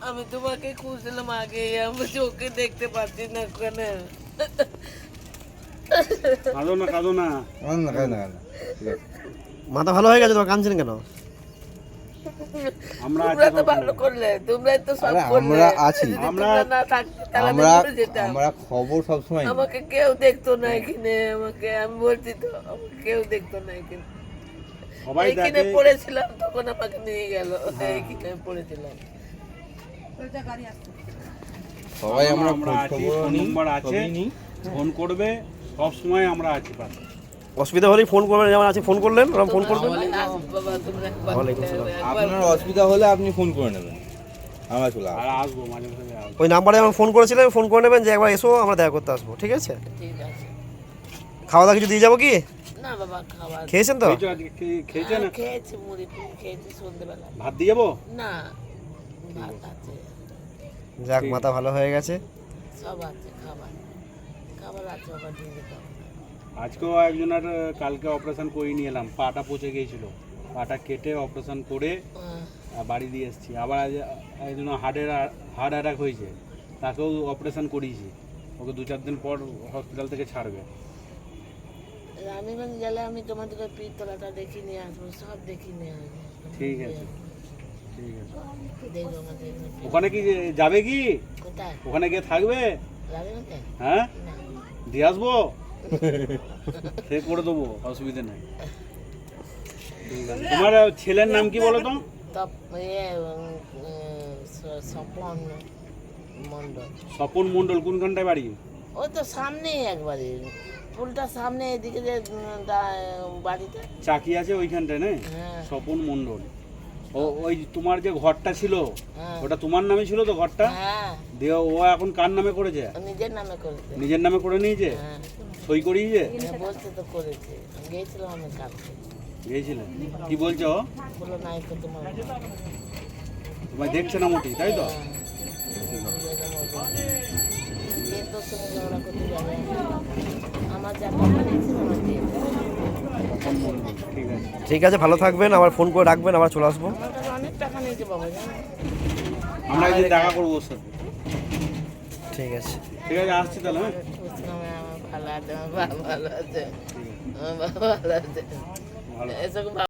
আমি তোমাকে খুঁজছিলাম আগে, আমি চোখে দেখতে পাচ্ছি না কেন। কাঁদো না কাঁদো না। মাথা ভালো হয়ে গেছে, তোমার কাঁদছেন কেন? আমরা তোমরা তো আছি ভালো করলে, তোমরাই তো সব আরে করলে। আমরা আছি। যদি আমরা- তোমরা না থাকতে তাহলে আমি আমরা মরে যেতাম। আমরা খবর সবসময় নিই। আমাকে কেউ দেখতো না এখানে, আমাকে আমি বলছি তো আমাকে কেউ দেখতো না এখানে। সবাই এইখানে দেখে। পড়েছিলাম তখন আমাকে নিয়ে গেল, এইখানে পড়েছিলাম। সবাই আমরা আমরা খোঁজ আছি, খবর ফোন নিই, নম্বর আছে, সবই নিই। ফোন করবে, সব সময় আমরা আছি পাশে। অসুবিধা হলেই ফোন করবেন, যেমন আছে ফোন করলেন, ওরকম ফোন করবেন। বাবা তোমরা একবার ওয়ালাইকুম আসসালাম। আপনার অসুবিধা হলে আপনি ফোন করে নেবেন, আমরা চলে আসবো। আর আসবো মাঝে মাঝে আসবো। ওই নাম্বারে আমার ফোন করেছিলেন, ফোন করে নেবেন যে একবার এসো, আমরা দেখা করতে আসবো, ঠিক আছে? ঠিক আছে। খাওয়া দাওয়া কিছু দিয়ে যাবো কি? না বাবা, খাবার খেয়েছেন তো? খেয়েছো আজকে? খেয়েছেন? খেয়েছি, মুড়ি ফুড়ি খেয়েছি সন্ধ্যেবেলা। ভাত দিয়ে যাবো? না, ভাত আছে, যাক, মাথা ভালো হয়ে গেছে। সব আছে, খাবার খাবার আছে, আবার দিয়ে যেতে হবে। আজকেও একজনের কালকে অপারেশন করে নিয়ে এলাম, পাটা পচে গিয়েছিল, পাটা কেটে অপারেশন করে বাড়ি দিয়ে এসেছি। আবার একজন হার্ট অ্যাটাক হয়েছে, তাকেও অপারেশন করিয়েছি, ওকে 2-4 দিন পর হসপিটাল থেকে ছাড়বে। রানীগঞ্জ গেলে আমি তোমাদের ওই পীরতলাটা দেখি নিয়ে আসবো, সব দেখি নিয়ে আসবো। ঠিক আছে, ঠিক আছে। দেখবো আমাদের ওখানে কি যাবে কি? কোথায়? ওখানে গিয়ে থাকবে? রানীগঞ্জে? হ্যাঁ, না, দিয়ে আসবো, সে করে দেবো, অসুবিধা নেই। ঠিক আছে। তোমার ছেলের নাম কি বলো তো? তপ স্বপন মণ্ডল। স্বপন মণ্ডল। কোনখানটায় বাড়ি? ওই তো সামনেই একবারে, পুলটা সামনে, এদিকে যে বাড়িটা। চাকি আছে ওইখানটায় না? হ্যাঁ স্বপন মণ্ডল। ওই তোমার যে ঘরটা ছিল, হ্যাঁ ওটা তোমার নামে ছিল তো ঘরটা? হ্যাঁ, দিয়ে ও এখন কার নামে করেছে? নিজের নামে করেছে। নিজের নামে করে নিয়েছে, হ্যাঁ, সই করিয়েছে? বলছে তো করেছে, গিয়েছিলাম আমি কালকে। গিয়েছিলেন, কি বলছো? বললো নাই তো তোমার তোমায় দেখছে না মোটেই, তাই তো? কে তোর সঙ্গে ঝগড়া করতে যাবে? আমার যা টাকা দিয়েছিল আমার দিয়ে দেবে। স্বপন মণ্ডল, ঠিক আছে। ঠিক আছে, ভালো থাকবেন, আবার ফোন করে রাখবেন, আবার চলে আসবো। আমার কাছে অনেক টাকা নিয়েছে বাবা, জানো? আমরা একদিন দেখা করবো ওর সাথে। ঠিক আছে। ঠিক আছে, আসছি তাহলে। হ্যাঁ, বুঝলাম, আমার ভালো আছে, আমার বাবা ভালো আছে, আমার বাবা ভালো আছে, ভালো। এসব